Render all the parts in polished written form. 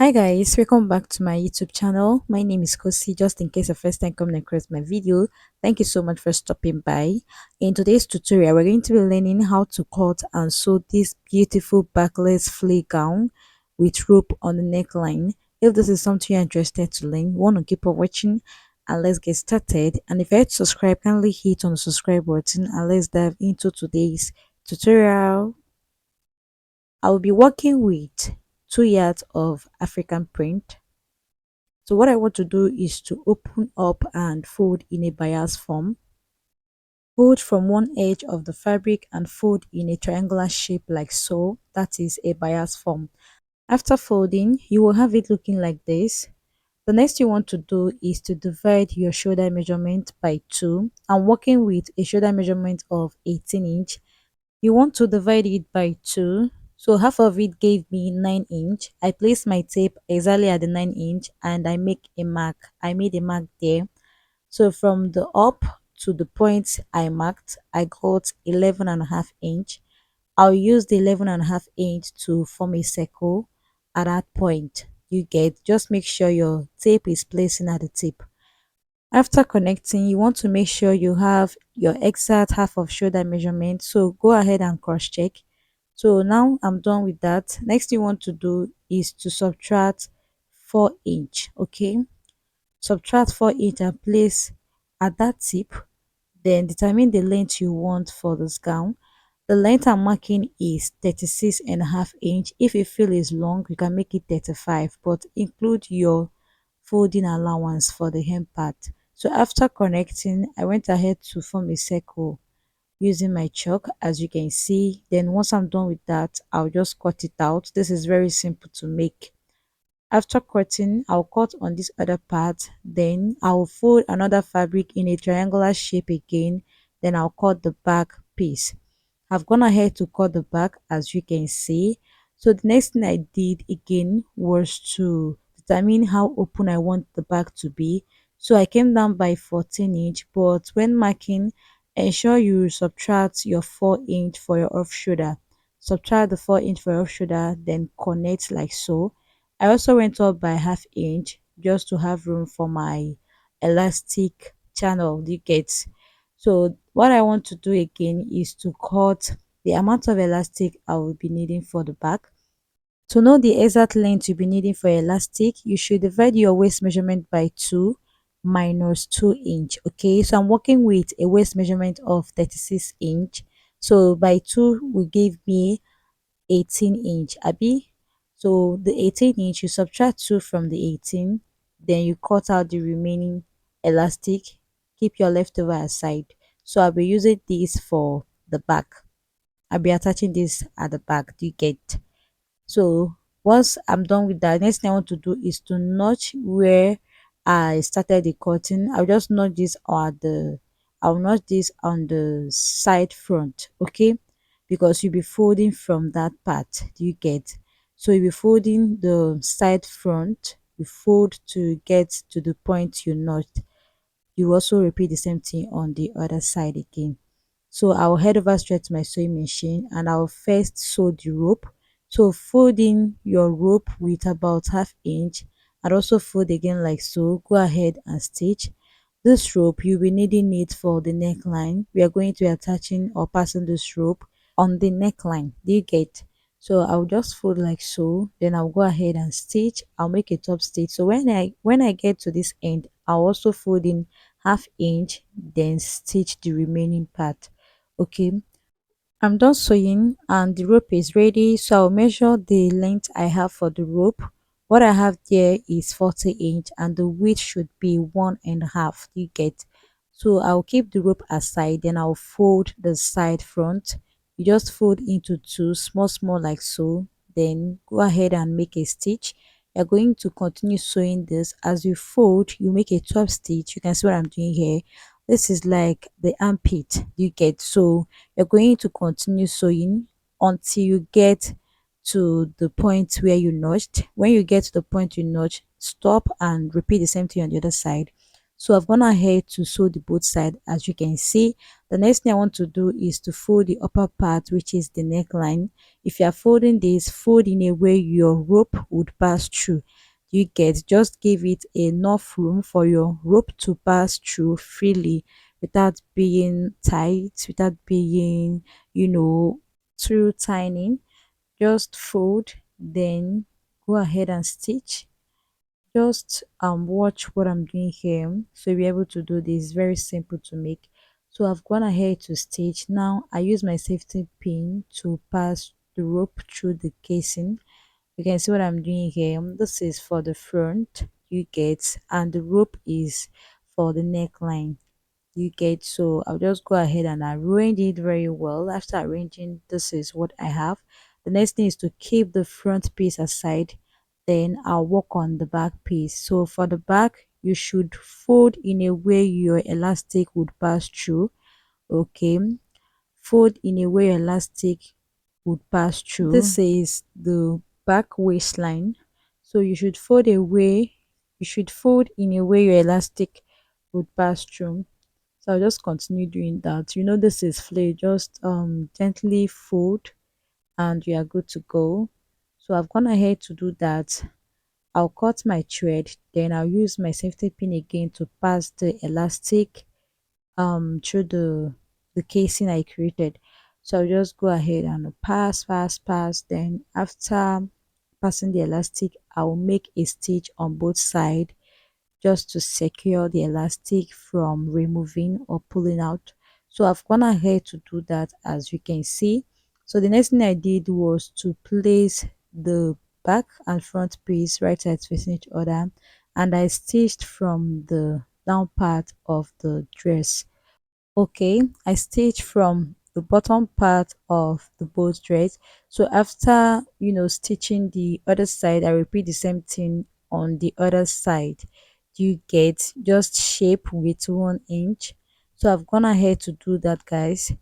Hi guys, welcome back to my YouTube channel. My name is Kosi. Just in case the first time coming across my video, thank you so much for stopping by. In today's tutorial, we're going to be learning how to cut and sew this beautiful backless flea gown with rope on the neckline. If this is something you're interested to learn, want to keep on watching and let's get started. And if you're to subscribe, kindly hit on the subscribe button and let's dive into today's tutorial. I will be working with 2 yards of African print. So what I want to do is to open up and fold in a bias form. Fold from one edge of the fabric and fold in a triangular shape like so. That is a bias form. After folding, you will have it looking like this. The next you want to do is to divide your shoulder measurement by 2. I'm working with a shoulder measurement of 18 inch. You want to divide it by 2. So half of it gave me 9 inch. I place my tape exactly at the 9 inch and I make a mark. I made a mark there. So from the up to the point I marked, I got 11.5 inch. I'll use the 11.5 inch to form a circle at that point. You get, just make sure your tape is placing at the tip. After connecting, you want to make sure you have your exact half of shoulder measurement. So go ahead and cross check. So now I'm done with that. Next you want to do is to subtract 4 inch. Okay, subtract 4 inch and place at that tip. Then determine the length you want for this gown. The length I'm marking is 36.5 inch. If you feel is long, you can make it 35, but include your folding allowance for the hem part. So after connecting, I went ahead to form a circle using my chalk, as you can see. Then once I'm done with that, I'll just cut it out. This is very simple to make. After cutting, I'll cut on this other part, then I'll fold another fabric in a triangular shape again, then I'll cut the back piece. I've gone ahead to cut the back, as you can see. So the next thing I did again was to determine how open I want the back to be. So I came down by 14 inch, but when marking, ensure you subtract your 4 inch for your off shoulder. Subtract the 4 inch for your off shoulder, then connect like so. I also went up by half inch just to have room for my elastic channel. You get. So what I want to do again is to cut the amount of elastic I will be needing for the back. To know the exact length you'll be needing for elastic, you should divide your waist measurement by 2 minus 2 inch. Okay, so I'm working with a waist measurement of 36 inch. So by 2 will give me 18 inch, abi. So the 18 inch, you subtract 2 from the 18, then you cut out the remaining elastic, keep your leftover aside. So I'll be using this for the back. I'll be attaching this at the back. Do you get? So once I'm done with that, next thing I want to do is to notch where I started the cutting. I'll just notch this at the I'll notch this on the side front, okay? Because you'll be folding from that part. Do you get? So you'll be folding the side front, you fold to get to the point you notched. You also repeat the same thing on the other side again. So I'll head over straight to my sewing machine and I'll first sew the rope. So fold in your rope with about half inch and also fold again like so. Go ahead and stitch. This rope, you'll be needing it for the neckline. We are going to be attaching or passing this rope on the neckline. Do you get? So I'll just fold like so, then I'll go ahead and stitch. I'll make a top stitch. So when I get to this end, I'll also fold in half inch, then stitch the remaining part. Okay, I'm done sewing and the rope is ready, so I'll measure the length I have for the rope. What I have there is 40 inch and the width should be 1.5. You get? So I'll keep the rope aside, then I'll fold the side front. You just fold into two small like so, then go ahead and make a stitch. You're going to continue sewing this. As you fold, you make a 12 stitch. You can see what I'm doing here. This is like the armpit. You get? So you're going to continue sewing until you get to the point where you notched. When you get to the point you notched, stop and repeat the same thing on the other side. So I've gone ahead to sew the both side. As you can see, the next thing I want to do is to fold the upper part, which is the neckline. If you are folding this, fold in a way your rope would pass through. You get, just give it enough room for your rope to pass through freely without being tight, without being, too tiny. Just fold, then go ahead and stitch. Just watch what I'm doing here, so you'll be able to do this. Very simple to make. So I've gone ahead to stitch. Now I use my safety pin to pass the rope through the casing. You can see what I'm doing here. This is for the front, you get, and the rope is for the neckline, you get. So I'll just go ahead and arrange it very well. After arranging, this is what I have. The next thing is to keep the front piece aside, then I'll work on the back piece. So for the back, you should fold in a way your elastic would pass through. Okay, fold in a way elastic would pass through. This is the back waistline, so you should fold in a way your elastic would pass through. So I'll just continue doing that. This is flay, just gently fold and you are good to go. So I've gone ahead to do that. I'll cut my thread, then I'll use my safety pin again to pass the elastic through the casing I created. So I'll just go ahead and pass. Then after passing the elastic, I'll make a stitch on both sides just to secure the elastic from removing or pulling out. So I've gone ahead to do that, as you can see. So the next thing I did was to place the back and front piece right sides facing each other, and I stitched from the down part of the dress. Okay, I stitched from the bottom part of the both dress. So after stitching the other side, I repeat the same thing on the other side. You get, just shape with 1 inch. So I've gone ahead to do that, guys.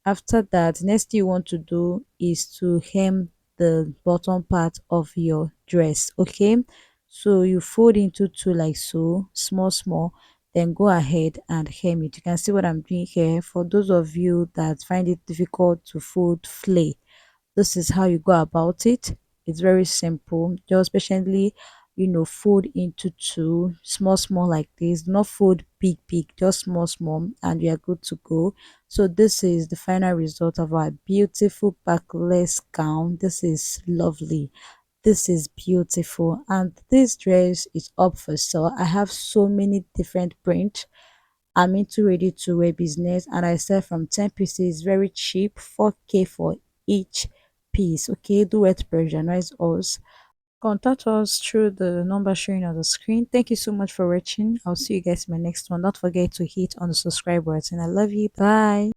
After that, next thing you want to do is to hem the bottom part of your dress. Okay, so you fold into two like so, small, then go ahead and hem it. You can see what I'm doing here. For those of you that find it difficult to fold flay, this is how you go about it. It's very simple. Just patiently fold into two, small like this. Do not fold big, just small, and you are good to go. So this is the final result of our beautiful backless gown. This is lovely, this is beautiful, and this dress is up for sale. I have so many different prints. I'm into ready to wear business, and I sell from 10 pieces, very cheap, 4K for each piece. Okay, do it, patronize us. Contact us through the number showing on the screen. Thank you so much for watching. I'll see you guys in my next one. Don't forget to hit on the subscribe button. I love you. Bye.